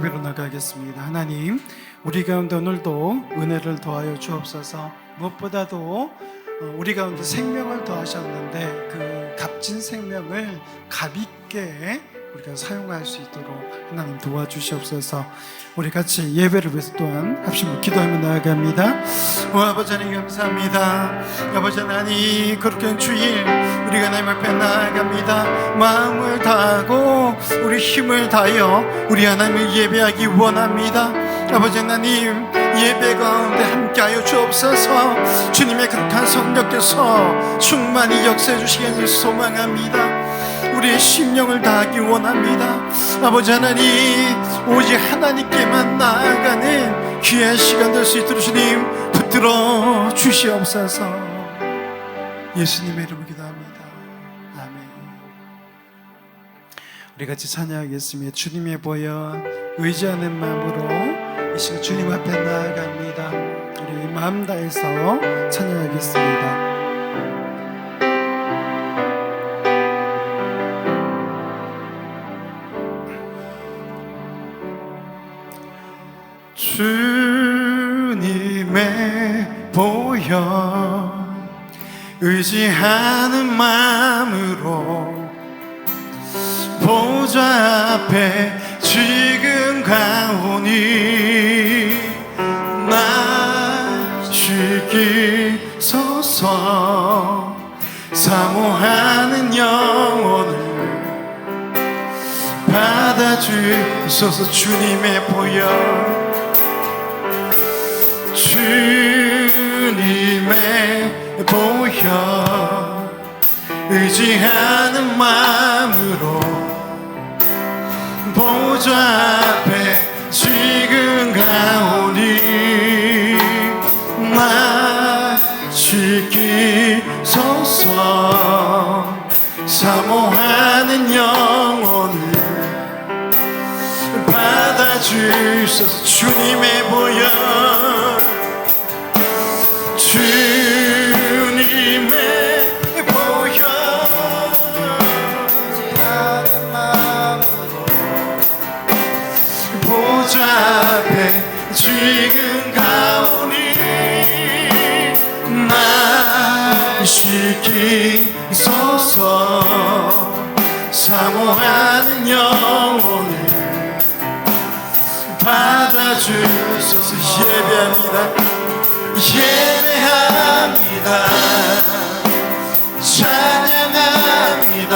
예배로 나가겠습니다. 하나님, 우리 가운데 오늘도 은혜를 더하여 주옵소서. 무엇보다도 우리 가운데 생명을 더하셨는데 그 값진 생명을 값있게 우리가 사용할 수 있도록 하나님 도와주시옵소서. 우리 같이 예배를 위해서 또한 합심으로 기도하며 나아갑니다. 아버지 하나님 감사합니다. 아버지 하나님 거룩한 주일 우리가 하나님 앞에 나아갑니다. 마음을 다하고 우리 힘을 다하여 우리 하나님을 예배하기 원합니다. 아버지 하나님 예배 가운데 함께하여 주옵소서. 주님의 거룩한 성령께서 충만히 역사해 주시기를 소망합니다. 우리의 심령을 다하기 원합니다. 아버지 하나님, 오직 하나님께만 나아가는 귀한 시간 될 수 있도록 주님 붙들어 주시옵소서. 예수님의 이름으로 기도합니다. 아멘. 우리 같이 찬양하겠습니다. 주님의 보혈 의지하는 마음으로 이 시간 주님 앞에 나아갑니다. 우리 마음 다해서 찬양하겠습니다. 주님의 보혈 의지하는 마음으로 보좌 앞에 지금 가오니 나시기소서. 사모하는 영혼을 받아주소서. 주님의 보혈 주님의 보혈 의지하는 마음으로 보좌 앞에 지금 가오니 나시기소서. 사모하는 영혼을 받아주소서. 주님의 보혈 주님의 보혈 의지하는 마음으로 보좌 앞에 지금 가오니 나시기소서. 사모하는 영혼을 받아주소서. 예배합니다. 예배합니다. 찬양합니다.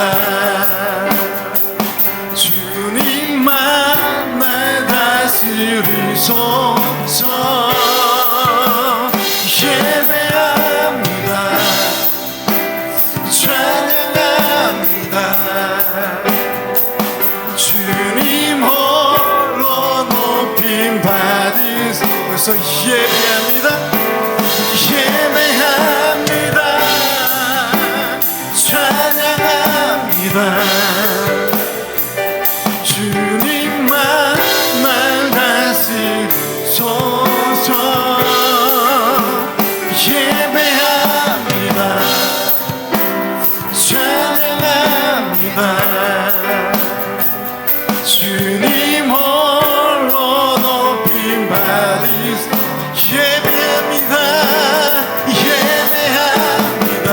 주님만 날 다스리소서. 예배합니다. 찬양합니다. 주님 홀로 높임 받으소서. 예배합니다. 예배합니다. 찬양합니다. 주님만 날 다스리소서. 예배합니다. 찬양합니다. 주님 홀로 높임 받으소서. 예배합니다. 예배합니다.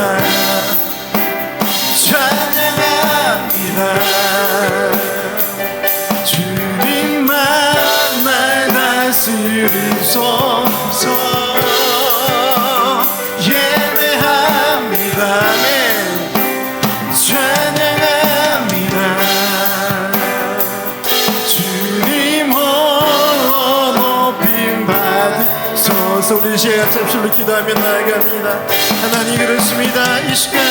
찬양합니다. 주님만 날 다스리소서. 예배합니다. 아멘. 찬양합니다. 주님 홀로 높임 받으소서. 우리 시간 잠시만 기도하며 나아갑니다. 하나님 그렇습니다. 이 시간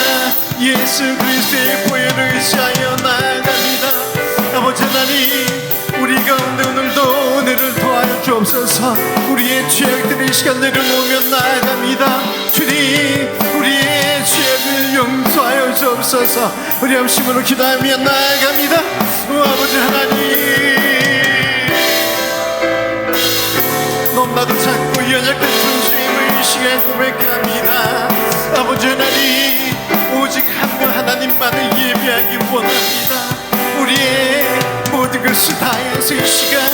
예수 그리스도의 보혈을 의지하여 나아갑니다. 아버지 하나님, 우리 가운데 오늘도 은혜를 더하여 주옵소서. 우리의 죄악들을 이 시간 내려놓으며 나아갑니다. 주님, 우리의 죄악을 용서하여 주옵소서. 우리 함심으로 기도하며 나아갑니다. 아버지 하나님, 너무나도 작고 연약한 존재임을 이 시간 고백합니다. 아버지 하나님, 오직 한 분 하나님만을 예배하기 원합니다. 우리의 모든 것 것을 다해서 이 시간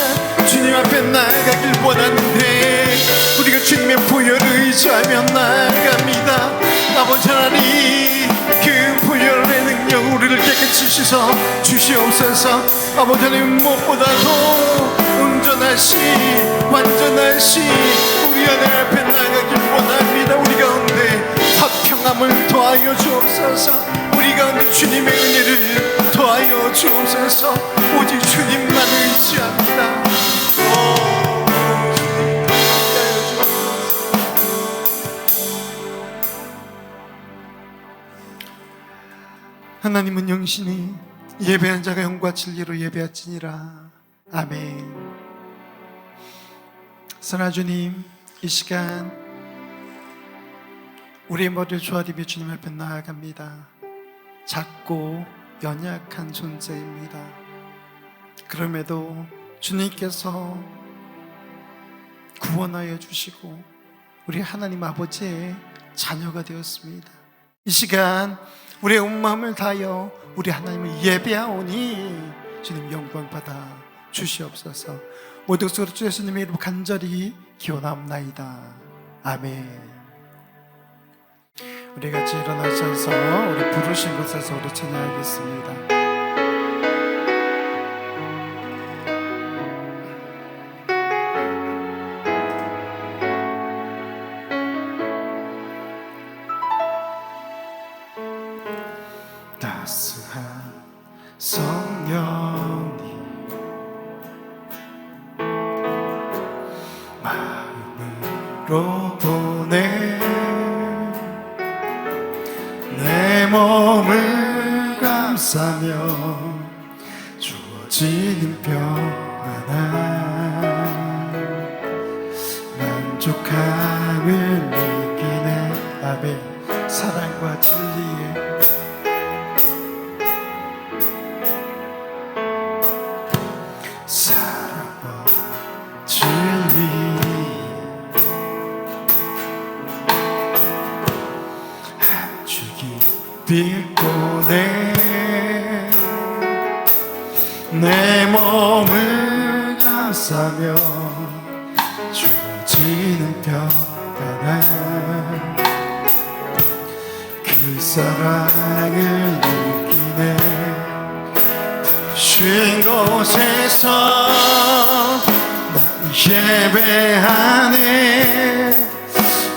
주님 앞에 나아가길 원하는데 우리가 주님의 보혈을 의지하며 나아갑니다. 아버지 하나님, 그 보혈의 능력 우리를 깨끗이 씻어 주시옵소서. 아버지 하나님, 무엇보다도 온전하시 완전하시 우리 하나님 앞에 나아가길 원합니다. 우리 가운데 화평함을 더하여 주옵소서. 우리 가운데 주님의 은혜를 더하여 주옵소서. 오직 주님만 의지합니다. 하나님은 영신이 예배한 자가 영과 진리로 예배할지니라. 아멘. 선하 주님, 이 시간 우리의 머리를 조아리며 주님 앞에 나아갑니다. 작고 연약한 존재입니다. 그럼에도 주님께서 구원하여 주시고 우리 하나님 아버지의 자녀가 되었습니다. 이 시간 우리의 온 마음을 다하여 우리 하나님을 예배하오니 주님 영광 받아 주시옵소서. 모든 소리 주 예수님의 이름 간절히 기원합나이다. 아멘. 우리 같이 일어나셔서 우리 부르신 곳에서 우리 찬양하겠습니다. 따스한 성령님 마음으로 보내 내 몸을 감싸며 주어지는 평안한 만족함을 느끼네. 아멘. 사랑과 진리에 사랑과 진리 아주 깊고 내 몸을 감싸며 주어지는 평안한 그 사랑을 느끼네. 쉰 곳에서 난 예배하네.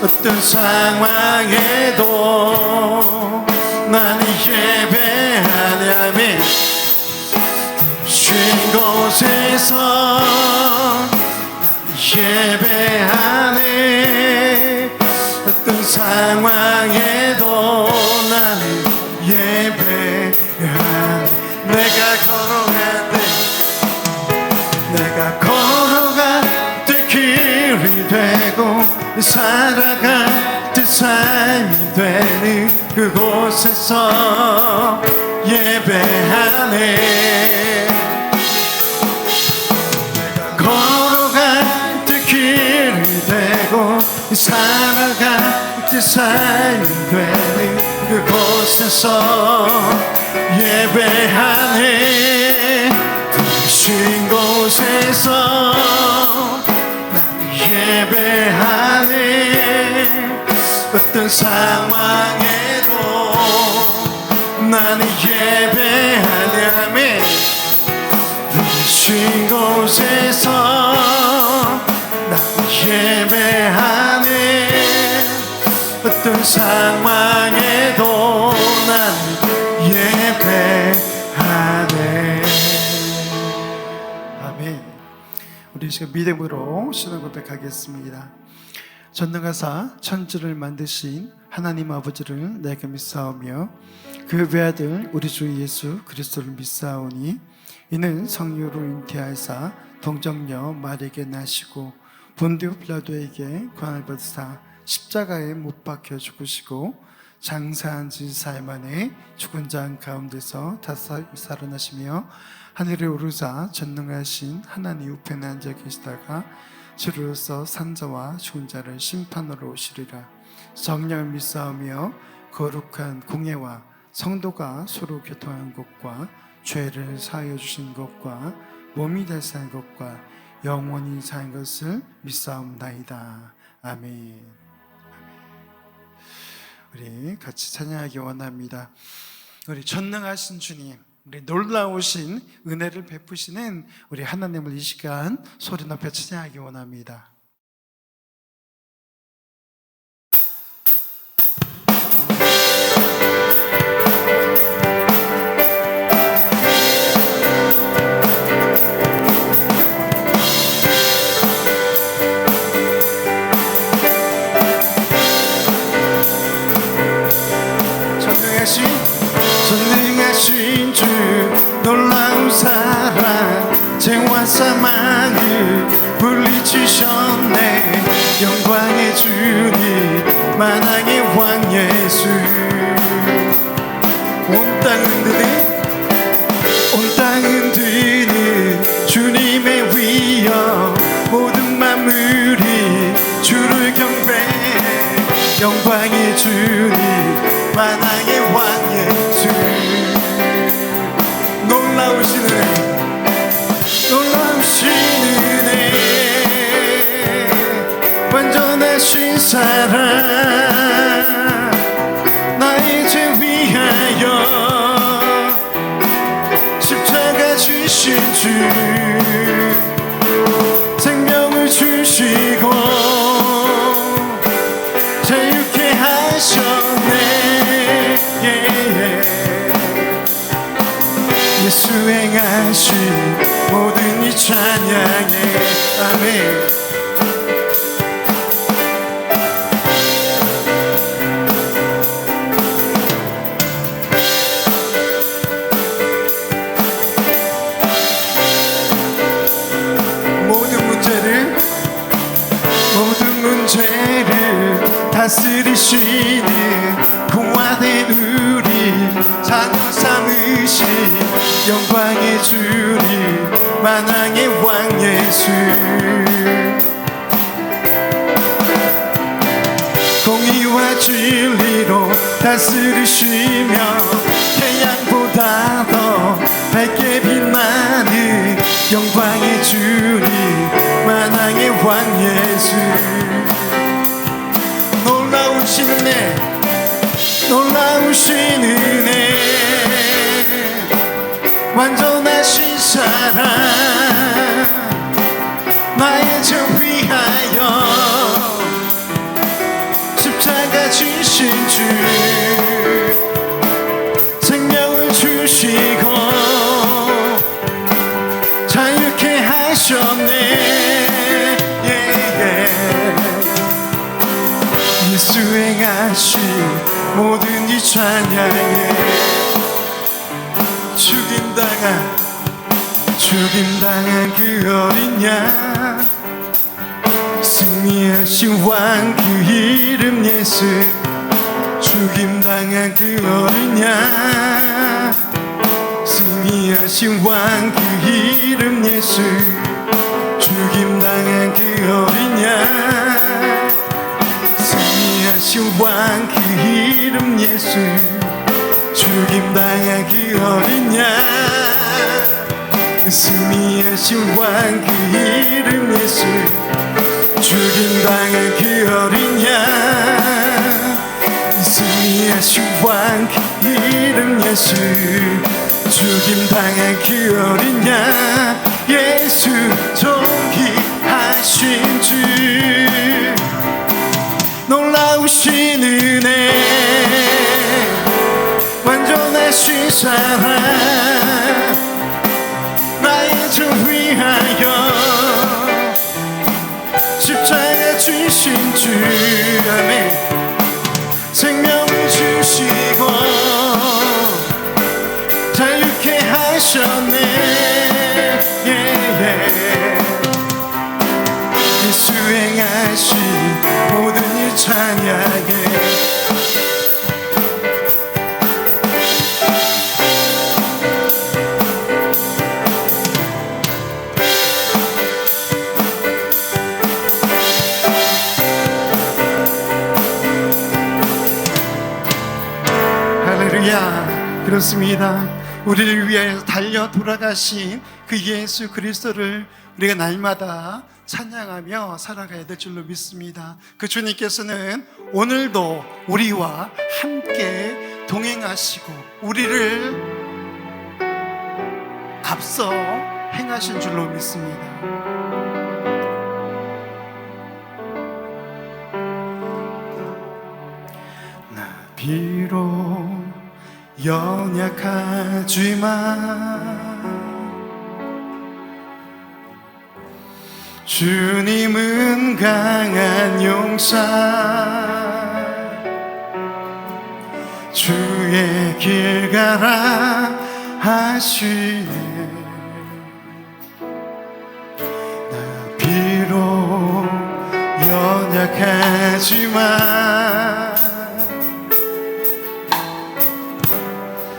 어떤 상황에도 나는 예배하네. 아멘. 쉰 곳에서 난 예배하네. 어떤 상황에도 나는 예배하네. 내가 걸어갈 때 길이 되고 살아갈 때 삶이 되는 그곳에서 예배하네. 내가 걸어갈 때 길이 되고 살아갈 때 삶이 되는 그곳에서 예배하네. 쉰 곳에서 난 예배하네. 어떤 상황에도 나는 예배하네. 아멘. 쉰 곳에서 난 예배하네. 어떤 상황에도 난 예배하네. 아멘. 우리 지금 믿음으로 신앙 고백하겠습니다. 전능하사 천지를 만드신 하나님 아버지를 내가 믿사오며 그 외아들 우리 주 예수 그리스도를 믿사오니 이는 성령으로 잉태하사 동정녀 마리에게 나시고 본디오 빌라도에게 고난을 받으사 십자가에 못 박혀 죽으시고 장사한 지 사흘 만에 죽은 자 가운데서 다시 살아나시며 하늘에 오르사 전능하신 하나님 우편에 앉아 계시다가 주로서 산자와 죽은 자를 심판하러 오시리라. 성령을 믿사오며 거룩한 공예와 성도가 서로 교통하는 것과 죄를 사하여 주신 것과 몸이 되사한 것과 영원히 사는 것을 믿사옵나이다. 아멘. 우리 같이 찬양하기 원합니다. 우리 전능하신 주님, 우리 놀라우신 은혜를 베푸시는 우리 하나님을 이 시간 소리 높여 찬양하기 원합니다. 전능하신 주 놀라운 사랑 죄와 사망을 물리치셨네. 영광의 주님 만왕의 왕 예수. 온 땅은 드는 주님의 위엄. 모든 만물이 주를 경배해. 영광의 주님 만왕의 왕 예수. 놀라우신 은혜 완전하신 사랑 나의 죄 위하여 십자가 주신 주 생명을 주시고 자유케 하셨네. 예수 행하신 모든 이 찬양에 아멘. 모든 문제를 다스리시는 구원의 우리 자녀 삼으신 영광의 주님 만왕의 왕 예수. 공의와 진리로 다스리시며 태양보다 더 밝게 빛나는 영광의 주님 만왕의 왕 예수. 놀라우신 은혜 완전하신 사랑 나의 죄 위하여 십자가 주신 주 생명을 주시고 자유케 하셨네. 예수 행하신 모든 이 찬양에 죽임당한 그 어린 양 승리하신 왕 그 이름 예수. 죽임당한 그 어린 양 승리하신 왕 그 이름 예수. 죽임당한 그 어린 양 승리하신 왕 그 이름 예수. 죽임당한 그 어린 양 승리하신 왕 그 이름 예수. 죽임당한 그 어린 양 승리하신 왕 그 이름 예수. 죽임당한 그 어린 양 예수. 존귀하신 주 놀라우신 은혜 완전하신 사랑 나의 죄 위하여 십자가 주신 주 아멘. 생명을 주시고 자유케 하셨네. 예수 행하신 모든 이 찬양에 할렐루야. 그렇습니다. 우리를 위하여 달려 돌아가신 그 예수 그리스도를 우리가 날마다 찬양하며 살아가야 될 줄로 믿습니다. 그 주님께서는 오늘도 우리와 함께 동행하시고 우리를 앞서 행하신 줄로 믿습니다. 나 비록 연약하지만 주님은 강한 용사 주의 길 가라 하시네. 나 비록 연약하지만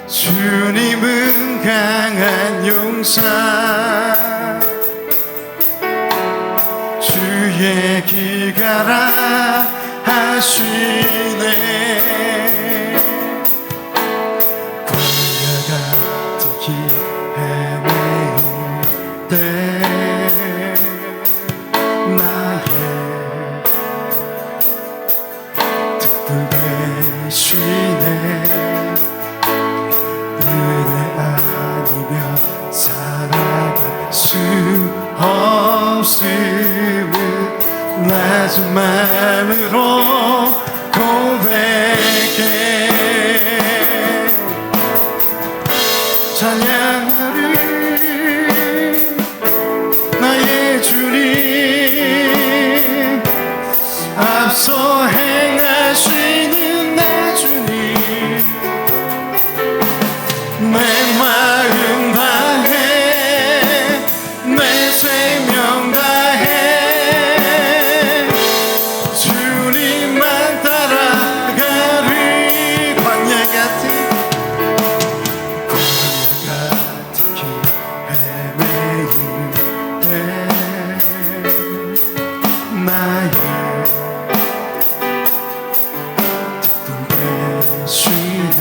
주님은 강한 용사 주의 길 가라 하시네. 광야 같은 길 헤매일 때 나의 특별 되시네. 은혜 아니면 살아갈 수 없음을 낮은 마음으로 고백해 찬양하리 나의 주님 앞서 행하시는 내 주님 내 마음 다해 내 생명 다해 주님만 따라가리. 광야 같은 길 헤매일 때 나의 특별 되시네.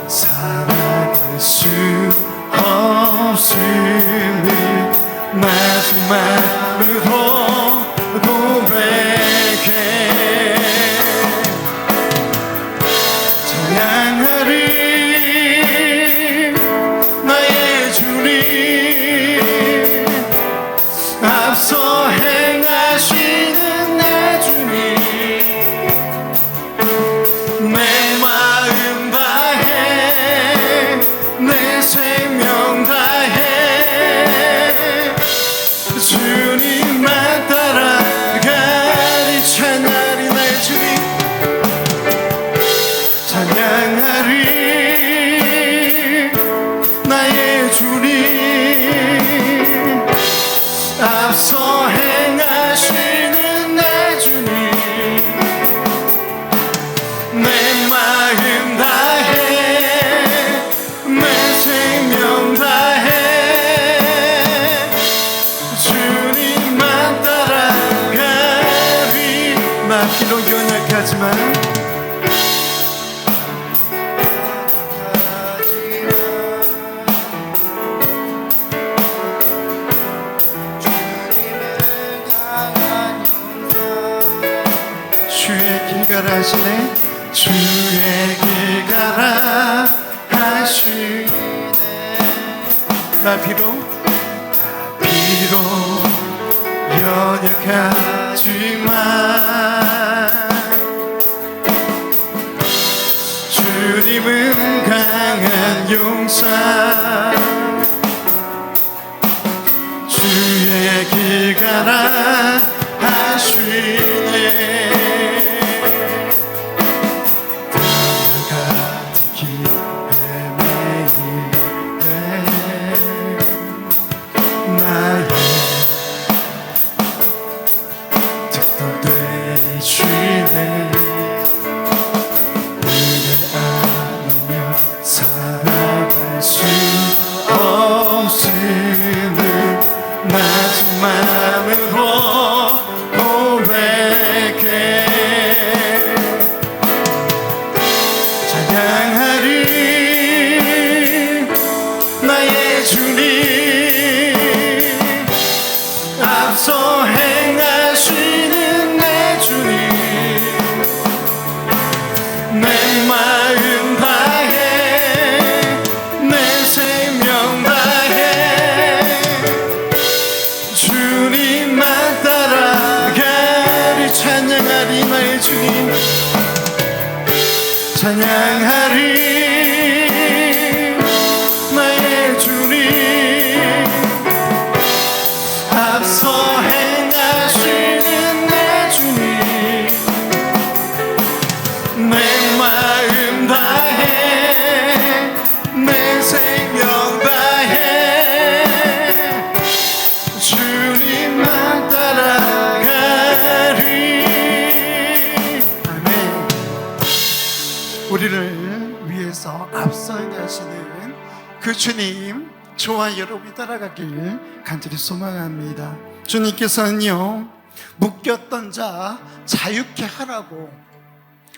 살아갈 수 없음을 마지막으로 고백해 찬양하리 나의 주님 앞서 행하시는 내 주님 내 마음 다해 내 생명 다해 주님만 따라가리. 찬양하리 나의 주님 찬양하리 나의 주님 앞서 행하시는 내 주님 내 마음 다해 내 생명 다해 주님만 따라가리. 나 비록 연약하지만 주의 길 가라 하시네. 주의 길 가라 하시네. 나 비록 연약하지만 주님은 강한 용사 주의 길 가라 하시네. 살아갈 수 없음을 마지막으로 고백 나의 주님 앞서 행하시는 내 주님 내 마음 다해 내 생명 다해 주님만 따라가리. 아멘. 우리를 위해서 앞서 행하시는 그 주님, 저와 여러분이 따라가길 간절히 소망합니다. 주님께서는요, 묶였던 자 자유케 하라고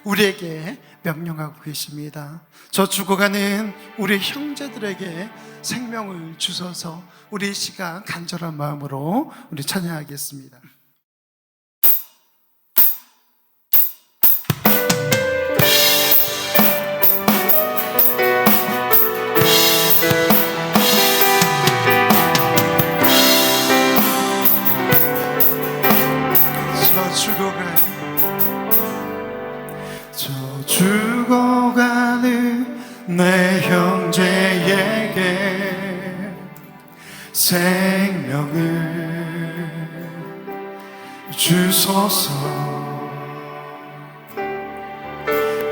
우리에게 명령하고 계십니다. 저 죽어가는 우리 형제들에게 생명을 주셔서 우리 이 시간 간절한 마음으로 우리 찬양하겠습니다. 저 죽어가는 내 형제에게 생명을 주소서.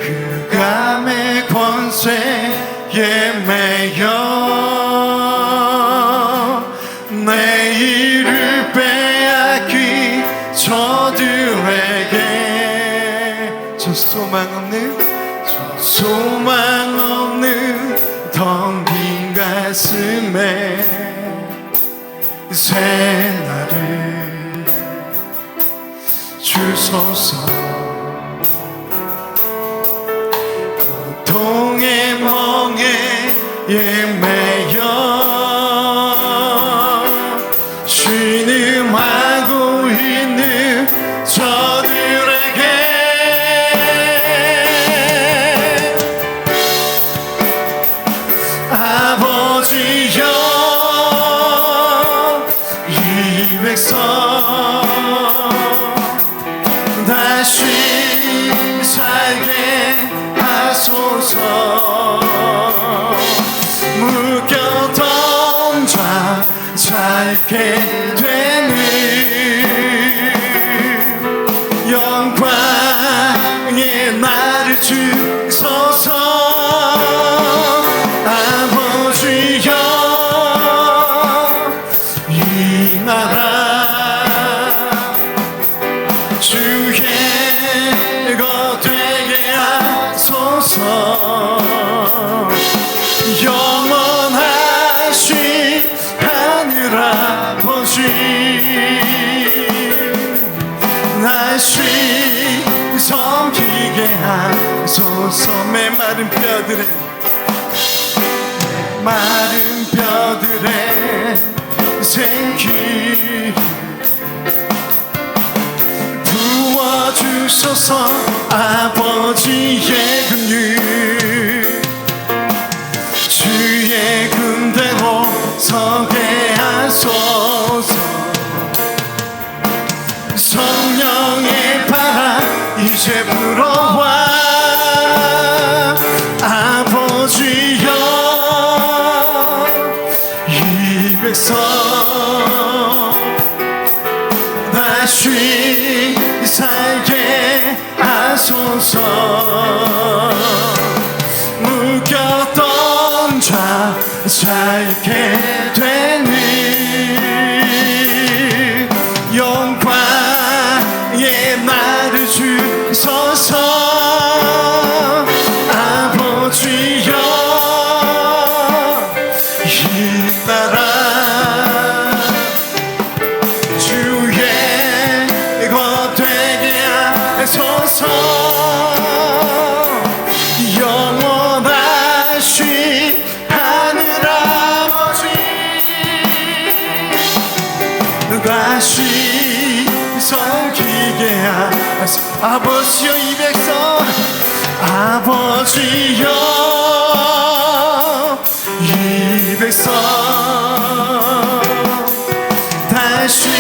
흑암의 권세에 매여 내 일을 빼앗긴 저들에게 저 소망 없는 텅 빈 가슴에 새 날을 주소서. 고통의 멍에 매여 신음하고 있는 저들에게 아버지여 이 백성 다시 살게 하소서. 묶였던 자 살게 되는 영광의 나를 주소서. 아버지여 이 나라 주의 것 되게 하소서. 영원하신 하늘아버지 다시 섬기게 하소서. 메마른 뼈들에 생기 부어주소서. 아버지의 긍휼 주의 군대로 서게 하소서. 성령의 바람 이제 불어와 아버지여 이 백성 다시 살게 하소서. 묶였던 자 살게 되는 영광의 나를 주소서. 아버지여 이 나라 주의 것 되게 하소서. 영원하신 하늘아버지 다시 섬기게 하소서. 아버지여 이 백성 아버지여 이 백성 다시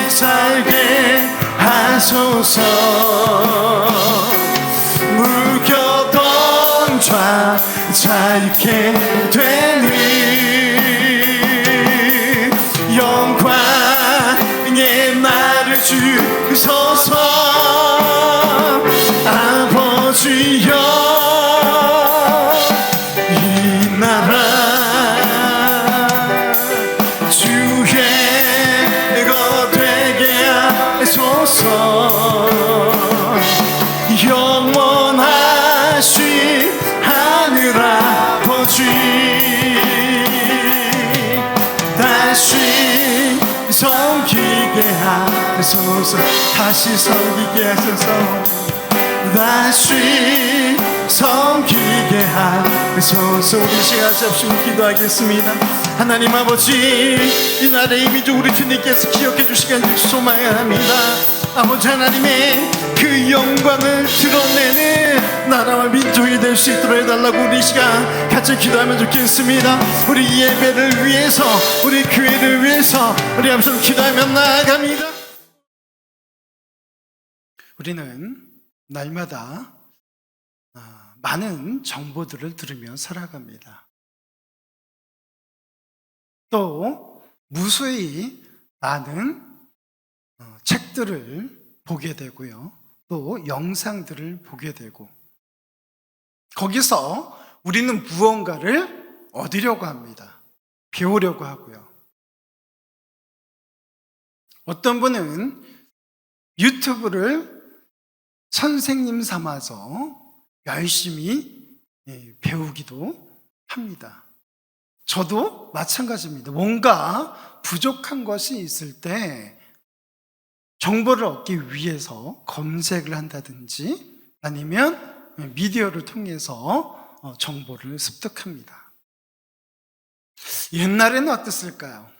살게 하소서. 묶였던 자유케 되는 영광의 나를 주소서. 아버지여 이 나라 주의 것 되게 하소서. 영원하신 하늘 아버지 다시 섬기게 하소서. 다시 섬기게 하소서. 다시 섬기게 하소서. 우리 시간 잡수고 기도하겠습니다. 하나님 아버지, 이 날의 이미지 우리 주님께서 기억해 주시길 소망합니다. 아버지 하나님의 그 영광을 드러내는 나라와 민족이 될 수 있도록 해달라고 우리 시간 같이 기도하면 좋겠습니다. 우리 예배를 위해서, 우리 교회를 위해서 우리 함께 기도하며 나아갑니다. 우리는 날마다 많은 정보들을 들으며 살아갑니다. 또 무수히 많은 책들을 보게 되고요. 또 영상들을 보게 되고, 거기서 우리는 무언가를 얻으려고 합니다. 배우려고 하고요. 어떤 분은 유튜브를 선생님 삼아서 열심히 배우기도 합니다. 저도 마찬가지입니다. 뭔가 부족한 것이 있을 때 정보를 얻기 위해서 검색을 한다든지 아니면 미디어를 통해서 정보를 습득합니다. 옛날에는 어땠을까요?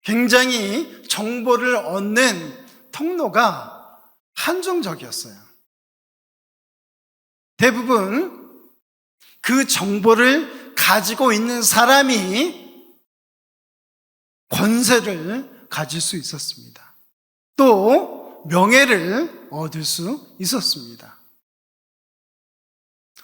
굉장히 정보를 얻는 통로가 한정적이었어요. 대부분 그 정보를 가지고 있는 사람이 권세를 가질 수 있었습니다. 또 명예를 얻을 수 있었습니다.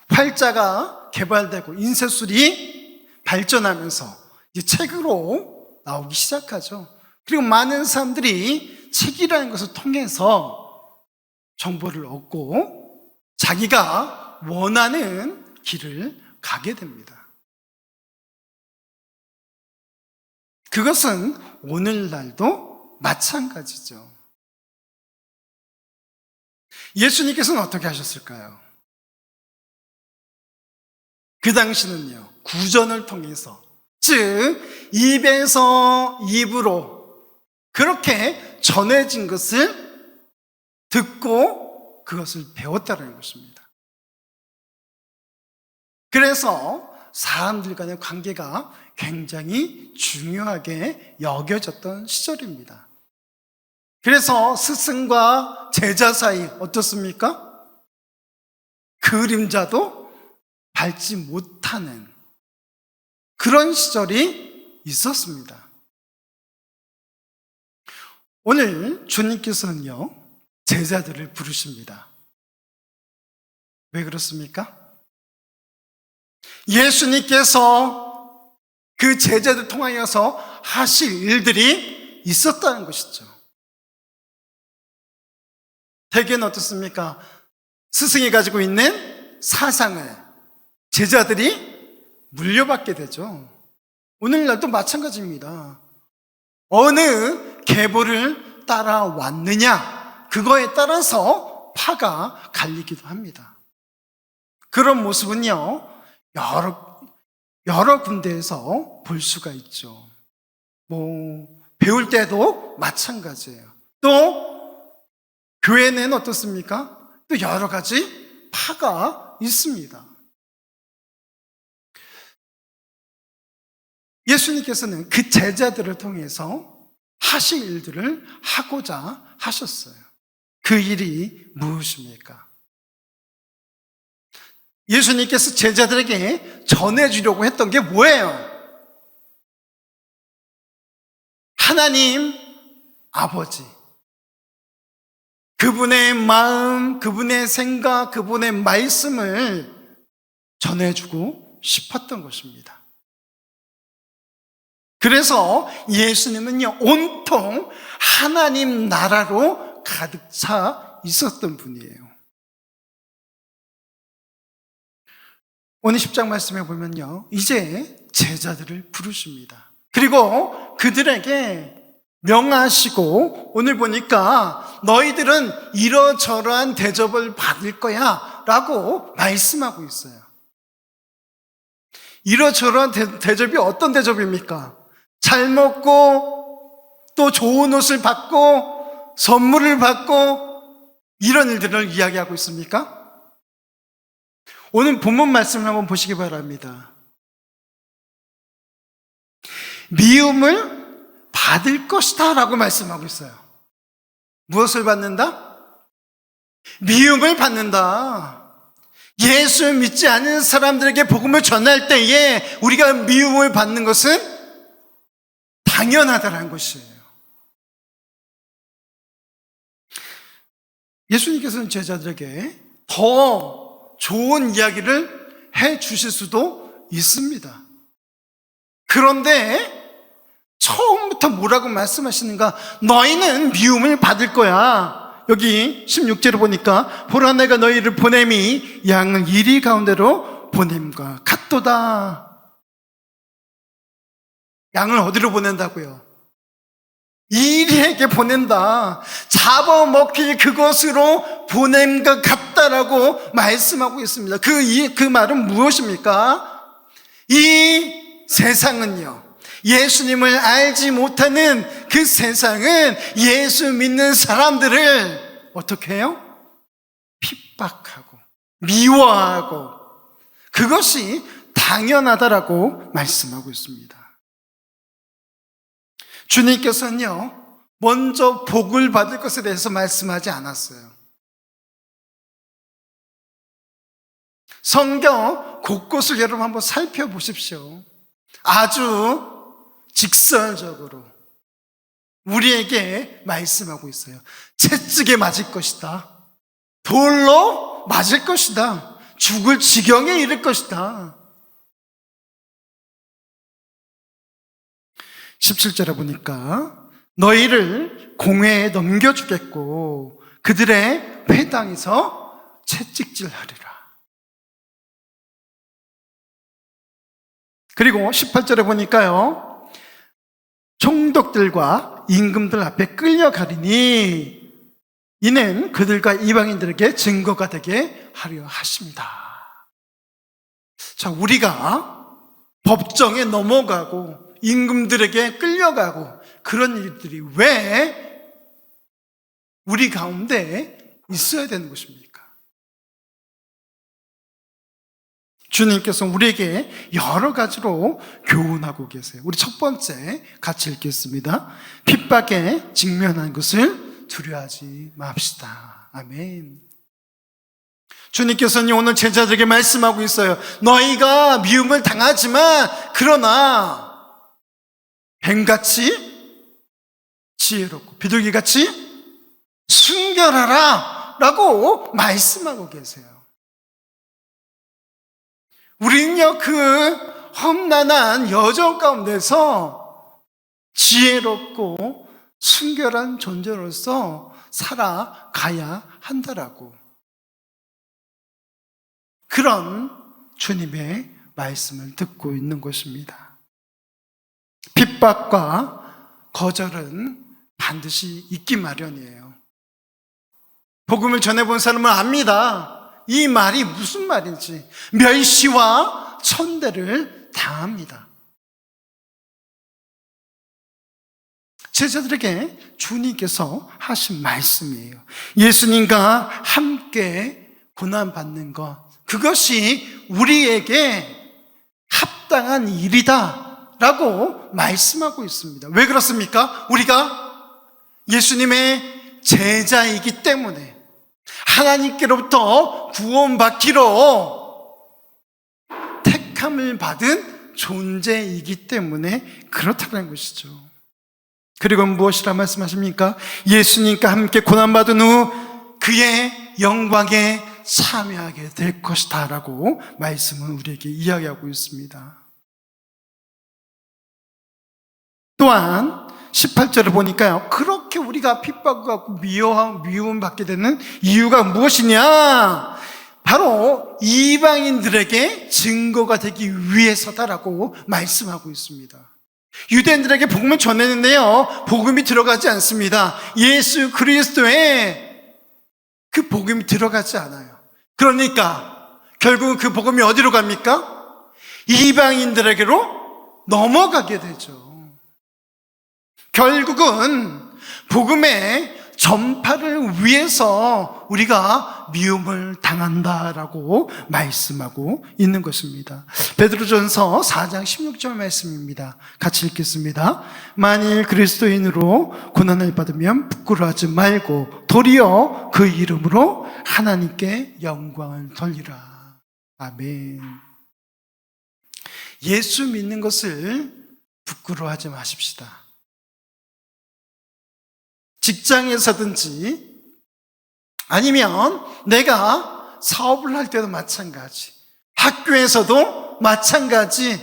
활자가 개발되고 인쇄술이 발전하면서 이제 책으로 나오기 시작하죠. 그리고 많은 사람들이 책이라는 것을 통해서 정보를 얻고 자기가 원하는 길을 가게 됩니다. 그것은 오늘날도 마찬가지죠. 예수님께서는 어떻게 하셨을까요? 그 당시는요, 구전을 통해서, 즉 입에서 입으로 그렇게 전해진 것을 듣고 그것을 배웠다는 것입니다. 그래서 사람들 간의 관계가 굉장히 중요하게 여겨졌던 시절입니다. 그래서 스승과 제자 사이 어떻습니까? 그림자도 밟지 못하는 그런 시절이 있었습니다. 오늘 주님께서는요, 제자들을 부르십니다. 왜 그렇습니까? 예수님께서 그 제자들 통하여서 하실 일들이 있었다는 것이죠. 대개는 어떻습니까? 스승이 가지고 있는 사상을 제자들이 물려받게 되죠. 오늘날도 마찬가지입니다. 어느 계보를 따라왔느냐, 그거에 따라서 파가 갈리기도 합니다. 그런 모습은요, 여러 군데에서 볼 수가 있죠. 배울 때도 마찬가지예요. 또 교회는 어떻습니까? 또 여러 가지 파가 있습니다. 예수님께서는 그 제자들을 통해서 하실 일들을 하고자 하셨어요. 그 일이 무엇입니까? 예수님께서 제자들에게 전해주려고 했던 게 뭐예요? 하나님 아버지, 그분의 마음, 그분의 생각, 그분의 말씀을 전해주고 싶었던 것입니다. 그래서 예수님은요, 온통 하나님 나라로 가득 차 있었던 분이에요. 오늘 10장 말씀에 보면요, 이제 제자들을 부르십니다. 그리고 그들에게 명하시고, 오늘 보니까 너희들은 이러저러한 대접을 받을 거야 라고 말씀하고 있어요. 이러저러한 대접이 어떤 대접입니까? 잘 먹고 또 좋은 옷을 받고 선물을 받고 이런 일들을 이야기하고 있습니까? 오늘 본문 말씀을 한번 보시기 바랍니다. 미움을 받을 것이다 라고 말씀하고 있어요. 무엇을 받는다? 미움을 받는다. 예수 믿지 않는 사람들에게 복음을 전할 때에 우리가 미움을 받는 것은 당연하다는 것이에요. 예수님께서는 제자들에게 더 좋은 이야기를 해 주실 수도 있습니다. 그런데 처음부터 뭐라고 말씀하시는가? 너희는 미움을 받을 거야. 여기 16절을 보니까 보라 내가 너희를 보냄이 양을 이리 가운데로 보냄과 같도다. 양을 어디로 보낸다고요? 이리에게 보낸다. 잡아먹힐 그것으로 보냄과 같다라고 말씀하고 있습니다. 그 말은 무엇입니까? 이 세상은요, 예수님을 알지 못하는 그 세상은 예수 믿는 사람들을 어떻게 해요? 핍박하고 미워하고 그것이 당연하다라고 말씀하고 있습니다. 주님께서는요, 먼저 복을 받을 것에 대해서 말씀하지 않았어요. 성경 곳곳을 여러분 한번 살펴보십시오. 아주 직설적으로 우리에게 말씀하고 있어요. 채찍에 맞을 것이다. 돌로 맞을 것이다. 죽을 지경에 이를 것이다. 17절에 보니까 너희를 공회에 넘겨주겠고 그들의 회당에서 채찍질하리라. 그리고 18절에 보니까요, 총독들과 임금들 앞에 끌려가리니 이는 그들과 이방인들에게 증거가 되게 하려 하십니다. 자, 우리가 법정에 넘어가고 임금들에게 끌려가고 그런 일들이 왜 우리 가운데 있어야 되는 것입니까? 주님께서 우리에게 여러 가지로 교훈하고 계세요. 우리 첫 번째 같이 읽겠습니다. 핍박에 직면한 것을 두려워하지 맙시다. 아멘. 주님께서는 오늘 제자들에게 말씀하고 있어요. 너희가 미움을 당하지만 그러나 뱀같이 지혜롭고 비둘기같이 순결하라 라고 말씀하고 계세요. 우리는요, 그 험난한 여정 가운데서 지혜롭고 순결한 존재로서 살아가야 한다라고, 그런 주님의 말씀을 듣고 있는 것입니다. 핍박과 거절은 반드시 있기 마련이에요. 복음을 전해본 사람은 압니다. 이 말이 무슨 말인지. 멸시와 천대를 당합니다. 제자들에게 주님께서 하신 말씀이에요. 예수님과 함께 고난받는 것, 그것이 우리에게 합당한 일이다 라고 말씀하고 있습니다. 왜 그렇습니까? 우리가 예수님의 제자이기 때문에, 하나님께로부터 구원받기로 택함을 받은 존재이기 때문에 그렇다는 것이죠. 그리고 무엇이라 말씀하십니까? 예수님과 함께 고난받은 후 그의 영광에 참여하게 될 것이다 라고 말씀은 우리에게 이야기하고 있습니다. 또한 18절을 보니까요, 그렇게 우리가 핍박받고 미움받게 되는 이유가 무엇이냐? 바로 이방인들에게 증거가 되기 위해서다라고 말씀하고 있습니다. 유대인들에게 복음을 전했는데요, 복음이 들어가지 않습니다. 예수 그리스도의 그 복음이 들어가지 않아요. 그러니까 결국은 그 복음이 어디로 갑니까? 이방인들에게로 넘어가게 되죠. 결국은 복음의 전파를 위해서 우리가 미움을 당한다라고 말씀하고 있는 것입니다. 베드로전서 4장 16절 말씀입니다. 같이 읽겠습니다. 만일 그리스도인으로 고난을 받으면 부끄러워하지 말고 도리어 그 이름으로 하나님께 영광을 돌리라. 아멘. 예수 믿는 것을 부끄러워하지 마십시다. 직장에서든지 아니면 내가 사업을 할 때도 마찬가지, 학교에서도 마찬가지,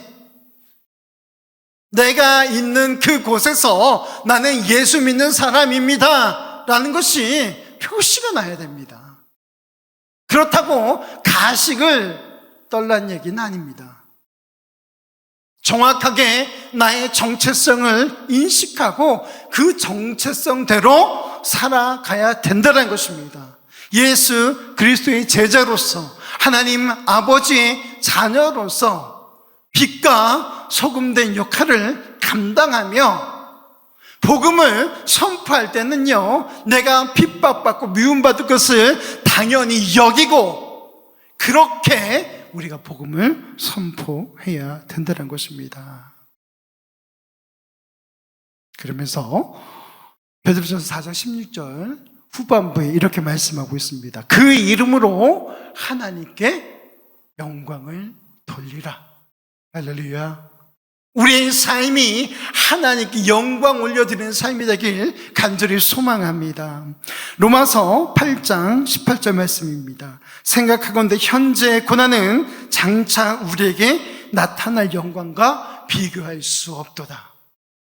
내가 있는 그곳에서 나는 예수 믿는 사람입니다 라는 것이 표시가 나야 됩니다. 그렇다고 가식을 떨란 얘기는 아닙니다. 정확하게 나의 정체성을 인식하고 그 정체성대로 살아가야 된다는 것입니다. 예수 그리스도의 제자로서, 하나님 아버지의 자녀로서 빛과 소금된 역할을 감당하며 복음을 선포할 때는요, 내가 핍박받고 미움받을 것을 당연히 여기고 그렇게 우리가 복음을 선포해야 된다는 것입니다. 그러면서 베드로전서 4장 16절 후반부에 이렇게 말씀하고 있습니다. 그 이름으로 하나님께 영광을 돌리라. 할렐루야. 우리의 삶이 하나님께 영광 올려드리는 삶이 되길 간절히 소망합니다. 로마서 8장 18절 말씀입니다. 생각하건대 현재의 고난은 장차 우리에게 나타날 영광과 비교할 수 없도다.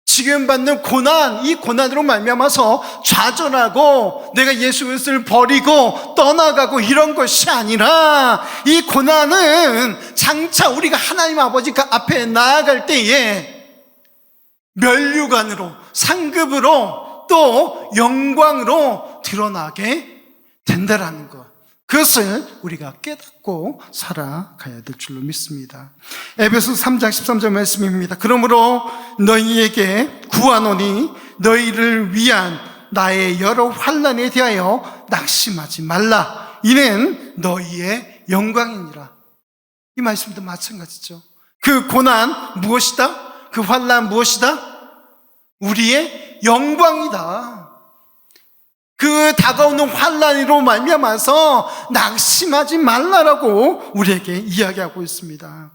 지금 받는 고난, 이 고난으로 말미암아서 좌절하고 내가 예수 그리스도를 버리고 떠나가고 이런 것이 아니라, 이 고난은 장차 우리가 하나님 아버지 앞에 나아갈 때에 면류관으로, 상급으로, 또 영광으로 드러나게 된다라는 것, 그것을 우리가 깨닫고 살아가야 될 줄로 믿습니다. 에베소 3장 13절 말씀입니다. 그러므로 너희에게 구하노니 너희를 위한 나의 여러 환난에 대하여 낙심하지 말라. 이는 너희의 영광이니라. 이 말씀도 마찬가지죠. 그 고난 무엇이다? 그 환난 무엇이다? 우리의 영광이다. 그 다가오는 환난으로 말미암아서 낙심하지 말라라고 우리에게 이야기하고 있습니다.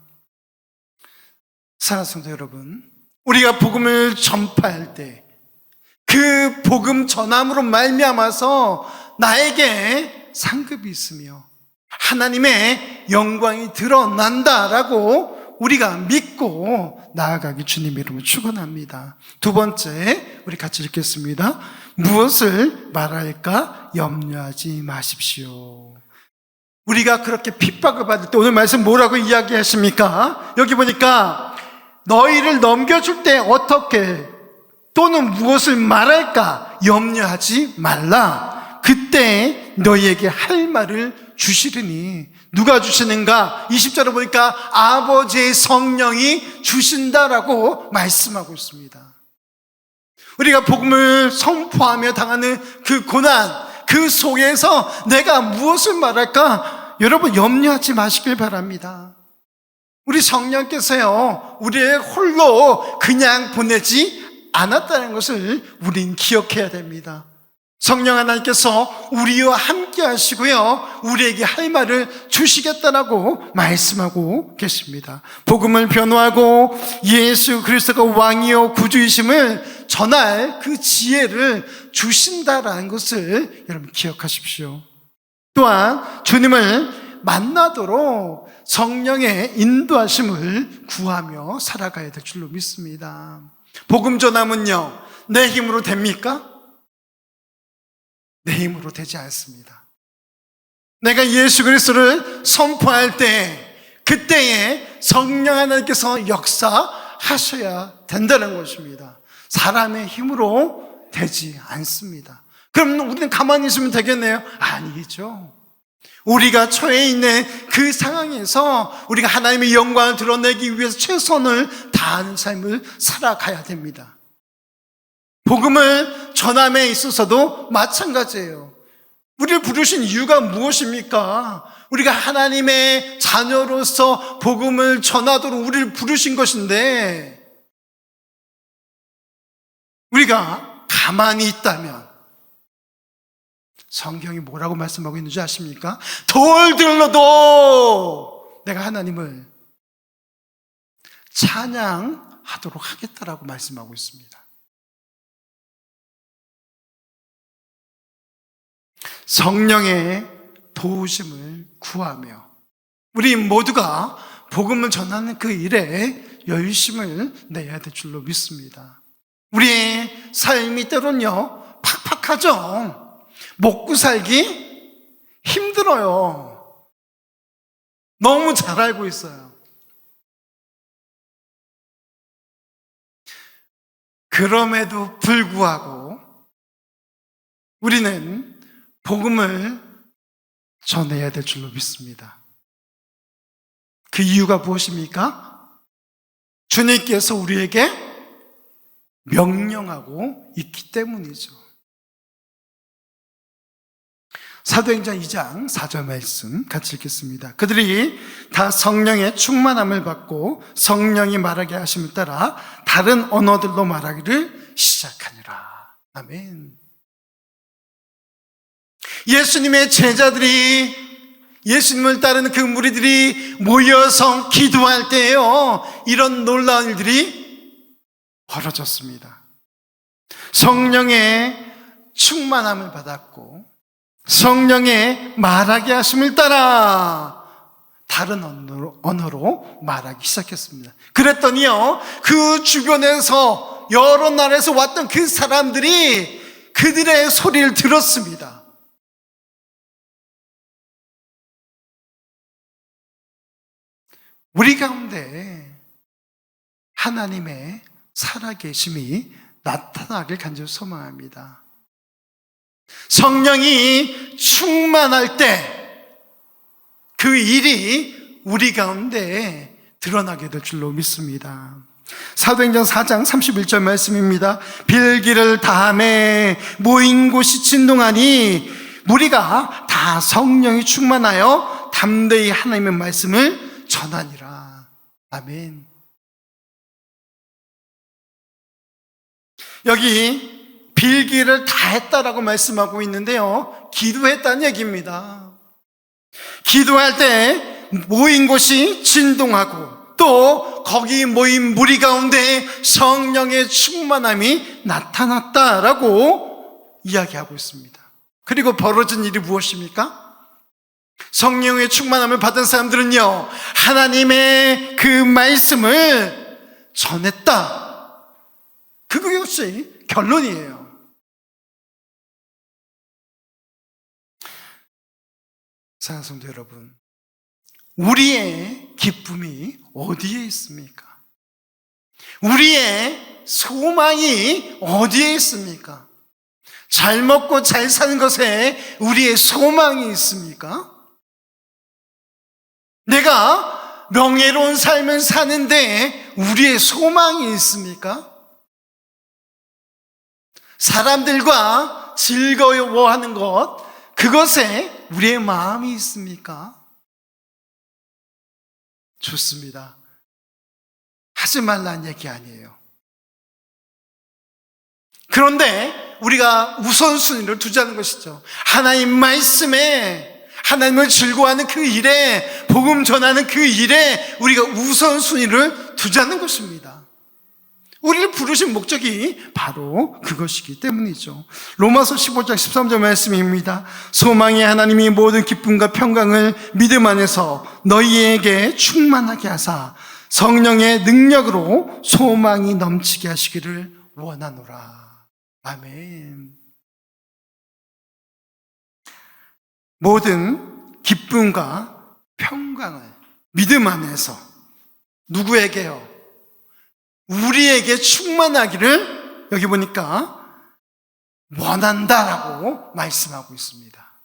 사랑하는 성도 여러분, 우리가 복음을 전파할 때 그 복음 전함으로 말미암아서 나에게 상급이 있으며 하나님의 영광이 드러난다라고 우리가 믿고 나아가기 주님의 이름으로 축원합니다. 두 번째, 우리 같이 읽겠습니다. 무엇을 말할까 염려하지 마십시오. 우리가 그렇게 핍박을 받을 때 오늘 말씀 뭐라고 이야기하십니까? 여기 보니까 너희를 넘겨줄 때 어떻게 또는 무엇을 말할까 염려하지 말라. 그때 너희에게 할 말을 주시리니. 누가 주시는가? 20절에 보니까 아버지의 성령이 주신다라고 말씀하고 있습니다. 우리가 복음을 선포하며 당하는 그 고난, 그 속에서 내가 무엇을 말할까? 여러분 염려하지 마시길 바랍니다. 우리 성령께서요, 우리의 홀로 그냥 보내지 않았다는 것을 우린 기억해야 됩니다. 성령 하나님께서 우리와 함께 하시고요, 우리에게 할 말을 주시겠다라고 말씀하고 계십니다. 복음을 변호하고 예수 그리스도가 왕이요 구주이심을 전할 그 지혜를 주신다라는 것을 여러분 기억하십시오. 또한 주님을 만나도록 성령의 인도하심을 구하며 살아가야 될 줄로 믿습니다. 복음 전함은요, 내 힘으로 됩니까? 내 힘으로 되지 않습니다. 내가 예수 그리스도를 선포할 때, 그때에 성령 하나님께서 역사하셔야 된다는 것입니다. 사람의 힘으로 되지 않습니다. 그럼 우리는 가만히 있으면 되겠네요? 아니겠죠. 우리가 처해 있는 그 상황에서 우리가 하나님의 영광을 드러내기 위해서 최선을 다하는 삶을 살아가야 됩니다. 복음을 전함에 있어서도 마찬가지예요. 우리를 부르신 이유가 무엇입니까? 우리가 하나님의 자녀로서 복음을 전하도록 우리를 부르신 것인데, 우리가 가만히 있다면, 성경이 뭐라고 말씀하고 있는지 아십니까? 돌들로도 내가 하나님을 찬양하도록 하겠다라고 말씀하고 있습니다. 성령의 도우심을 구하며 우리 모두가 복음을 전하는 그 일에 열심을 내야 될 줄로 믿습니다. 우리의 삶이 때론요 팍팍하죠. 먹고 살기 힘들어요. 너무 잘 알고 있어요. 그럼에도 불구하고 우리는 복음을 전해야 될 줄로 믿습니다. 그 이유가 무엇입니까? 주님께서 우리에게 명령하고 있기 때문이죠. 사도행전 2장 4절 말씀 같이 읽겠습니다. 그들이 다 성령의 충만함을 받고 성령이 말하게 하심을 따라 다른 언어들로 말하기를 시작하니라. 아멘. 예수님의 제자들이, 예수님을 따르는 그 무리들이 모여서 기도할 때에요, 이런 놀라운 일들이 벌어졌습니다. 성령의 충만함을 받았고 성령의 말하게 하심을 따라 다른 언어로 말하기 시작했습니다. 그랬더니요, 그 주변에서 여러 나라에서 왔던 그 사람들이 그들의 소리를 들었습니다. 우리 가운데 하나님의 살아계심이 나타나길 간절히 소망합니다. 성령이 충만할 때 그 일이 우리 가운데 드러나게 될 줄로 믿습니다. 사도행전 4장 31절 말씀입니다. 빌기를 다함에 모인 곳이 진동하니 무리가 다 성령이 충만하여 담대히 하나님의 말씀을 전하니라. 아멘. 여기 빌기를 다 했다라고 말씀하고 있는데요, 기도했다는 얘기입니다. 기도할 때 모인 곳이 진동하고 또 거기 모인 무리 가운데 성령의 충만함이 나타났다라고 이야기하고 있습니다. 그리고 벌어진 일이 무엇입니까? 성령의 충만함을 받은 사람들은요, 하나님의 그 말씀을 전했다. 그것이 결론이에요. 사랑하는 성도 여러분, 우리의 기쁨이 어디에 있습니까? 우리의 소망이 어디에 있습니까? 잘 먹고 잘 사는 것에 우리의 소망이 있습니까? 내가 명예로운 삶을 사는데 우리의 소망이 있습니까? 사람들과 즐거워하는 것, 그것에 우리의 마음이 있습니까? 좋습니다. 하지 말라는 얘기 아니에요. 그런데 우리가 우선순위를 두자는 것이죠. 하나님 말씀에, 하나님을 즐거워하는 그 일에, 복음 전하는 그 일에 우리가 우선순위를 두자는 것입니다. 우리를 부르신 목적이 바로 그것이기 때문이죠. 로마서 15장 13절 말씀입니다. 소망의 하나님이 모든 기쁨과 평강을 믿음 안에서 너희에게 충만하게 하사 성령의 능력으로 소망이 넘치게 하시기를 원하노라. 아멘. 모든 기쁨과 평강을 믿음 안에서 누구에게요? 우리에게 충만하기를 여기 보니까 원한다라고 말씀하고 있습니다.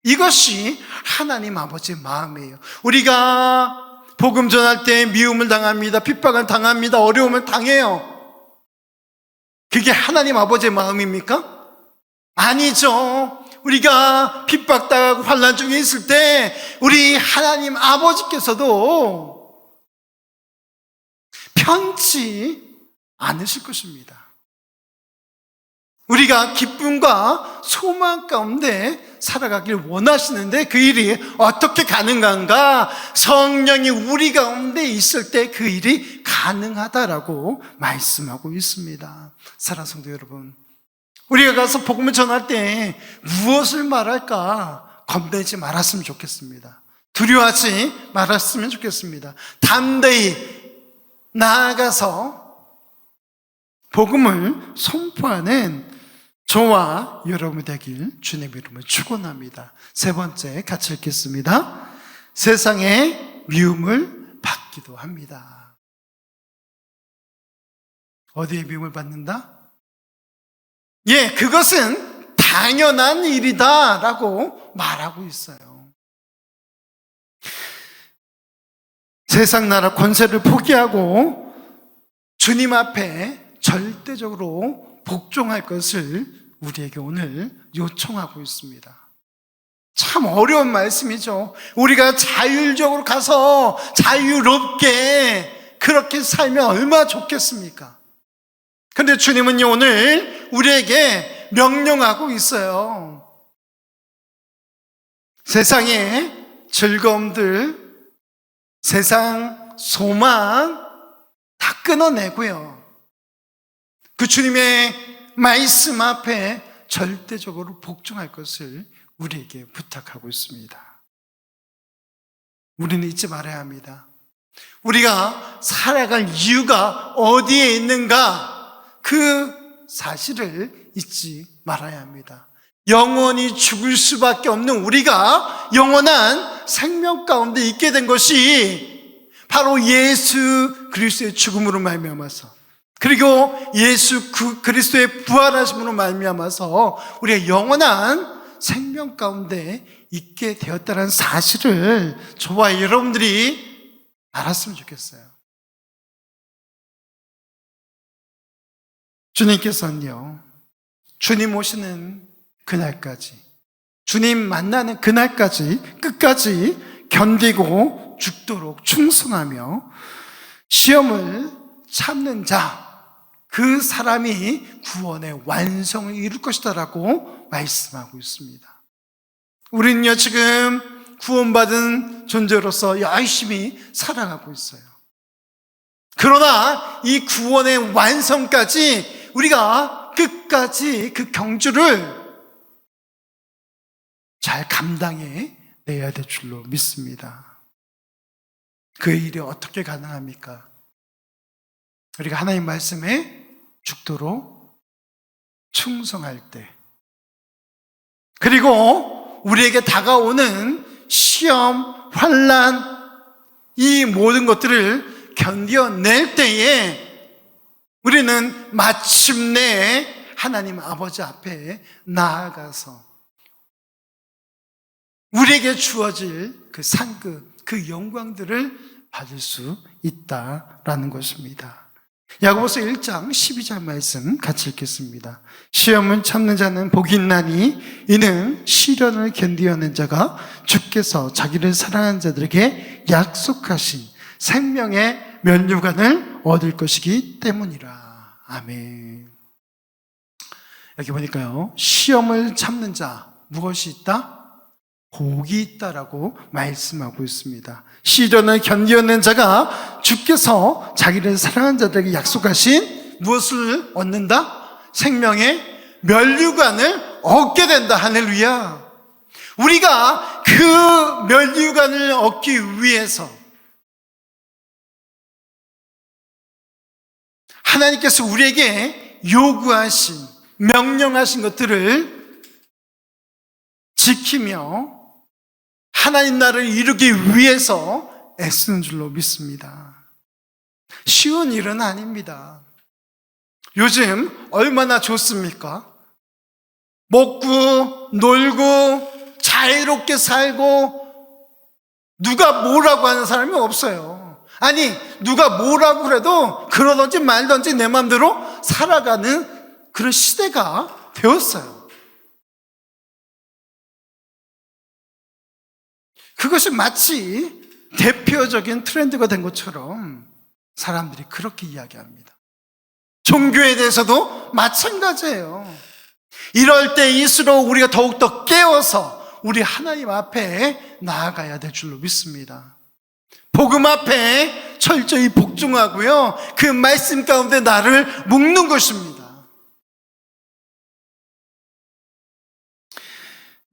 이것이 하나님 아버지의 마음이에요. 우리가 복음 전할 때 미움을 당합니다. 핍박을 당합니다. 어려움을 당해요. 그게 하나님 아버지의 마음입니까? 아니죠. 우리가 핍박당하고 환난 중에 있을 때 우리 하나님 아버지께서도 편치 않으실 것입니다. 우리가 기쁨과 소망 가운데 살아가길 원하시는데 그 일이 어떻게 가능한가? 성령이 우리 가운데 있을 때 그 일이 가능하다라고 말씀하고 있습니다. 사랑하는 성도 여러분, 우리가 가서 복음을 전할 때 무엇을 말할까 겁내지 말았으면 좋겠습니다. 두려워하지 말았으면 좋겠습니다. 담대히 나아가서 복음을 선포하는 저와 여러분 되길 주님 이름으로 축원합니다. 세 번째 같이 읽겠습니다. 세상에 미움을 받기도 합니다. 어디에 미움을 받는다? 예, 그것은 당연한 일이다라고 말하고 있어요. 세상 나라 권세를 포기하고 주님 앞에 절대적으로 복종할 것을 우리에게 오늘 요청하고 있습니다. 참 어려운 말씀이죠. 우리가 자율적으로 가서 자유롭게 그렇게 살면 얼마나 좋겠습니까? 근데 주님은요, 오늘 우리에게 명령하고 있어요. 세상의 즐거움들, 세상 소망 다 끊어내고요. 그 주님의 말씀 앞에 절대적으로 복종할 것을 우리에게 부탁하고 있습니다. 우리는 잊지 말아야 합니다. 우리가 살아갈 이유가 어디에 있는가? 그 사실을 잊지 말아야 합니다. 영원히 죽을 수밖에 없는 우리가 영원한 생명 가운데 있게 된 것이 바로 예수 그리스도의 죽음으로 말미암아서, 그리고 예수 그리스도의 부활하심으로 말미암아서 우리가 영원한 생명 가운데 있게 되었다는 사실을 저와 여러분들이 알았으면 좋겠어요. 주님께서는요, 주님 오시는 그날까지, 주님 만나는 그날까지 끝까지 견디고 죽도록 충성하며 시험을 참는 자, 그 사람이 구원의 완성을 이룰 것이다라고 말씀하고 있습니다. 우리는요, 지금 구원받은 존재로서 열심히 살아가고 있어요. 그러나 이 구원의 완성까지 우리가 끝까지 그 경주를 잘 감당해 내야 될 줄로 믿습니다. 그 일이 어떻게 가능합니까? 우리가 하나님 말씀에 죽도록 충성할 때, 그리고 우리에게 다가오는 시험, 환난, 이 모든 것들을 견뎌낼 때에 우리는 마침내 하나님 아버지 앞에 나아가서 우리에게 주어질 그 상급, 그 영광들을 받을 수 있다라는 것입니다. 야고보서 1장 12절 말씀 같이 읽겠습니다. 시험을 참는 자는 복이 있나니 이는 시련을 견디어낸 자가 주께서 자기를 사랑하는 자들에게 약속하신 생명의 면류관을 얻을 것이기 때문이라. 아멘. 여기 보니까요, 시험을 참는 자 무엇이 있다? 복이 있다라고 말씀하고 있습니다. 시련을 견디어낸 자가 주께서 자기를 사랑하는 자들에게 약속하신 무엇을 얻는다? 생명의 면류관을 얻게 된다. 할렐루야. 우리가 그 면류관을 얻기 위해서 하나님께서 우리에게 요구하신, 명령하신 것들을 지키며 하나님 나라를 이루기 위해서 애쓰는 줄로 믿습니다. 쉬운 일은 아닙니다. 요즘 얼마나 좋습니까? 먹고 놀고 자유롭게 살고 누가 뭐라고 하는 사람이 없어요. 아니, 누가 뭐라고 그래도 그러든지 말든지 내 마음대로 살아가는 그런 시대가 되었어요. 그것이 마치 대표적인 트렌드가 된 것처럼 사람들이 그렇게 이야기합니다. 종교에 대해서도 마찬가지예요. 이럴 때일수록 우리가 더욱더 깨워서 우리 하나님 앞에 나아가야 될 줄로 믿습니다. 복음 앞에 철저히 복종하고요, 그 말씀 가운데 나를 묶는 것입니다.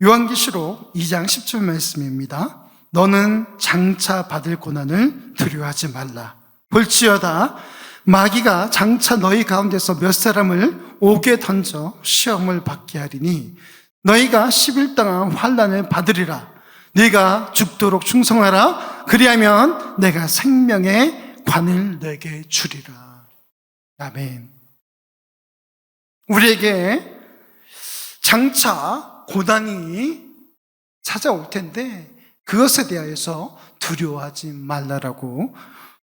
요한계시록 2장 10절 말씀입니다. 너는 장차 받을 고난을 두려워하지 말라. 볼지어다 마귀가 장차 너희 가운데서 몇 사람을 옥에 던져 시험을 받게 하리니 너희가 10일 동안 환난을 받으리라. 네가 죽도록 충성하라. 그리하면 내가 생명의 관을 내게 주리라. 아멘. 우리에게 장차 고난이 찾아올 텐데 그것에 대하여서 두려워하지 말라라고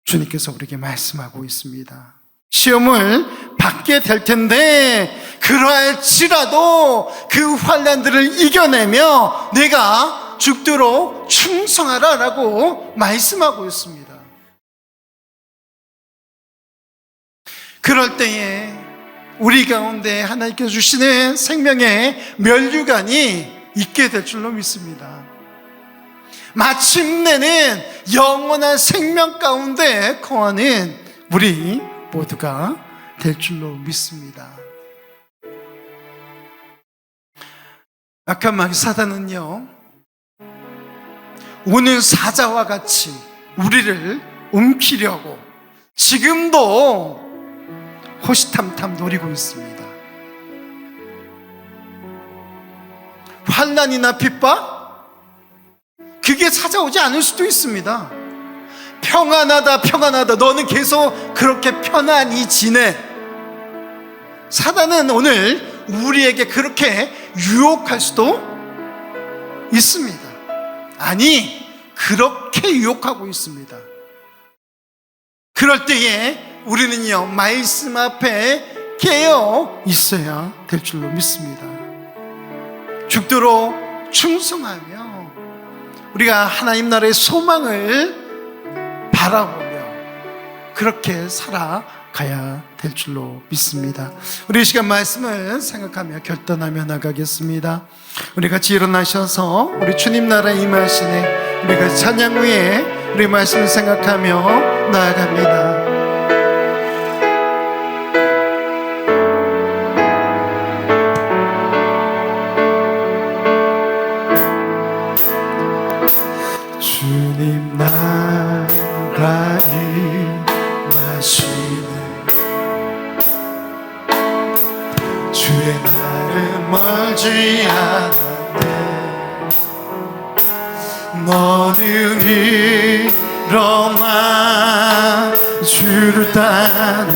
주님께서 우리에게 말씀하고 있습니다. 시험을 받게 될 텐데 그러할지라도 그 환난들을 이겨내며 내가 죽도록 충성하라 라고 말씀하고 있습니다. 그럴 때에 우리 가운데 하나님께서 주시는 생명의 면류관이 있게 될 줄로 믿습니다. 마침내는 영원한 생명 가운데 거하는 우리 모두가 될 줄로 믿습니다. 악한 마귀 사단은요, 오는 사자와 같이 우리를 움키려고 지금도 호시탐탐 노리고 있습니다. 환난이나 핍박, 그게 찾아오지 않을 수도 있습니다. 평안하다 평안하다, 너는 계속 그렇게 편안히 지내. 사단은 오늘 우리에게 그렇게 유혹할 수도 있습니다. 아니, 그렇게 유혹하고 있습니다. 그럴 때에 우리는요, 말씀 앞에 깨어 있어야 될 줄로 믿습니다. 죽도록 충성하며 우리가 하나님 나라의 소망을 바라보며 그렇게 살아가야 될 줄로 믿습니다. 우리 이 시간 말씀을 생각하며 결단하며 나가겠습니다. 우리 같이 일어나셔서 우리 주님 나라에 임하시네 우리 같이 찬양 후에 우리 말씀을 생각하며 나아갑니다. 주님 나라에 임하시네 주의 날은 멀지 않았네 너는 일어나 주를 따르라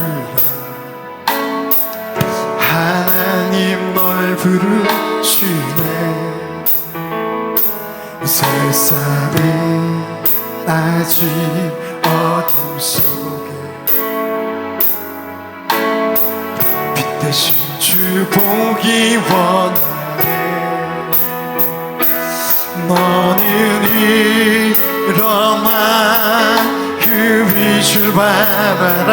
하나님 널 부르시네 세상이 아직 어둠 속에 빛 대신 주 보기 원하네 너는 일어나 그 빛을 바라라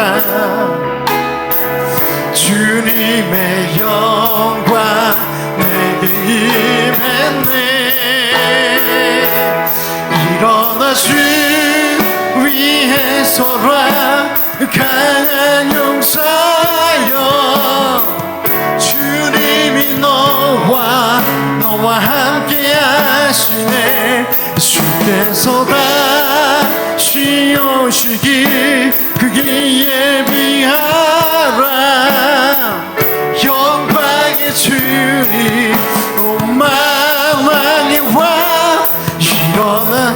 주님의 영광 내게 임했네 일어나 주 위에 서라 강한 용사여 주님이 너와 함께 하시네 주께서 다시 오시길 그게 예비하라 영광의 주님 만왕의 왕 일어나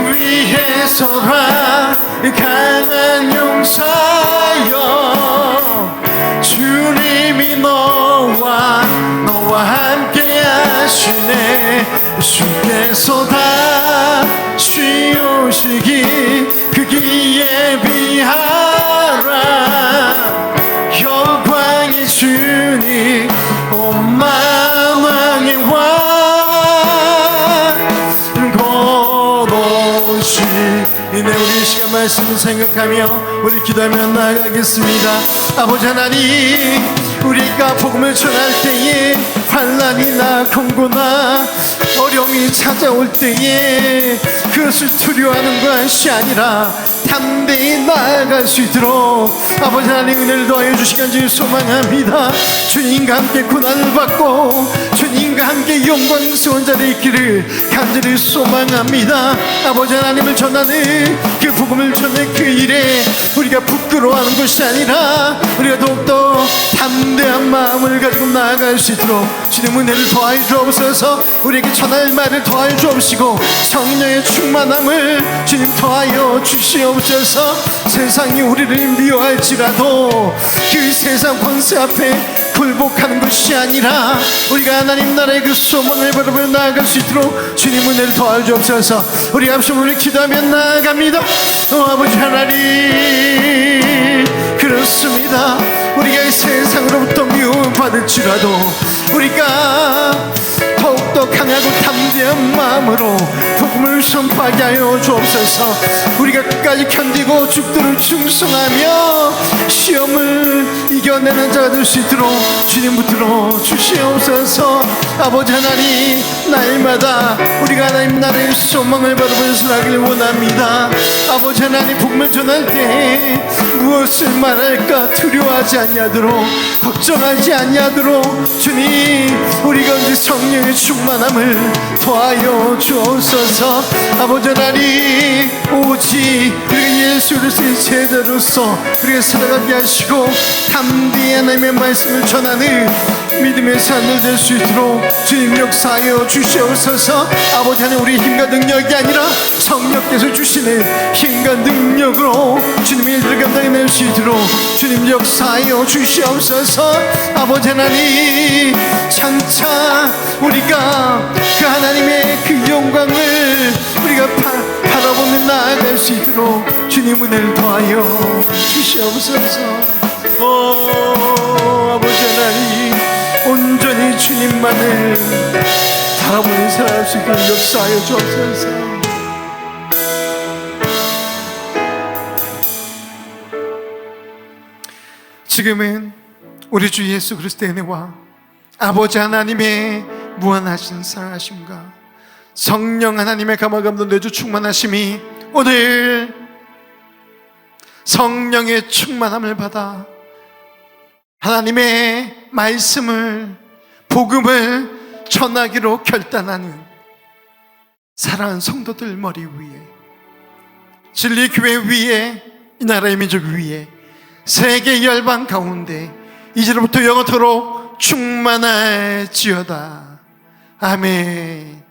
위에 서라 강한 용사여 주님이 너와 함께 하시네 주께서 다시 오시기 그기 예비하라 영광의 주님 만왕의 왕 곧 오시네 우리 시간 말씀을 생각하며 우리 기도하며 나아가겠습니다. 아버지 하나님 우리가 복음을 전할 때에 환난이나 공고나 어려움이 찾아올 때에 그것을 두려워하는 것이 아니라 담대히 나아갈 수 있도록 아버지 하나님 은혜를 더하여 주시기를 소망합니다. 주님과 함께 고난을 받고 주님과 함께 영광스러운 자리에 있기를 간절히 소망합니다. 아버지 하나님을 전하는 그 복음을 전하는 그 일에 우리가 부끄러워하는 것이 아니라 우리가 더욱더 담대한 마음을 가지고 나아갈 수 있도록 주님 은혜를 더하여 주옵소서. 우리에게 전할 말을 더하여 주옵시고 성령의 충만함을 주님 더하여 주시옵소서. 세상이 우리를 미워할지라도 그 세상 권세 앞에 굴복하는 것이 아니라 우리가 하나님 나라의 그 소망을 바라보며 나아갈 수 있도록 주님 은혜를 더하여 주옵소서. 우리가 함께 기도하며 나아갑니다. 아버지 하나님 그렇습니다. 우리가 이 세상으로부터 미움받을지라도 우리가 더욱더 강하고 담대한 마음으로 복음을 선포하게 하여 주옵소서. 우리가 끝까지 견디고 죽도록 충성하며 시험을 이겨내는 자가 될 수 있도록 주님 붙들어 주시옵소서. 아버지 하나님 날마다 우리가 하나님 나라의 소망을 바라보며 살아가길 원합니다. 아버지 하나님 복음을 전할 때 무엇을 말할까 두려워하지 아니하도록 걱정하지 아니하도록 주님 우리 가운데 성령의 충만함을 더하여 주옵소서. 아버지 하나님 오직 우리가 예수 그리스도의 제자로서 우리가 살아가게 하시고 담대히 하나님의 말씀을 전하는 믿음의 산을 될 수 있도록 주님 역사하여 주시옵소서. 아버지 하나님 우리 힘과 능력이 아니라 성령께서 주시는 힘과 능력으로 주님의 일을 감당해낼 수 있도록 주님 역사하여 주시옵소서. 아버지 하나님 장차 우리가 그 하나님의 그 영광을 우리가 바라보며 나아갈 수 있도록 주님 은혜를 더하여 주시옵소서. 아버지 하나님 온전히 주님만을 바라보며 살아갈 수 있도록 역사하여 주옵소서. 지금은 우리 주 예수 그리스도의 은혜와 아버지 하나님의 무한하신 사랑하심과 성령 하나님의 감화감동 내주 충만하심이 오늘 성령의 충만함을 받아 하나님의 말씀을 복음을 전하기로 결단하는 사랑하는 성도들 머리 위에 진리교회 위에 이 나라의 민족 위에 세계 열방 가운데 이제로부터 영원토록 충만할지어다. 아멘.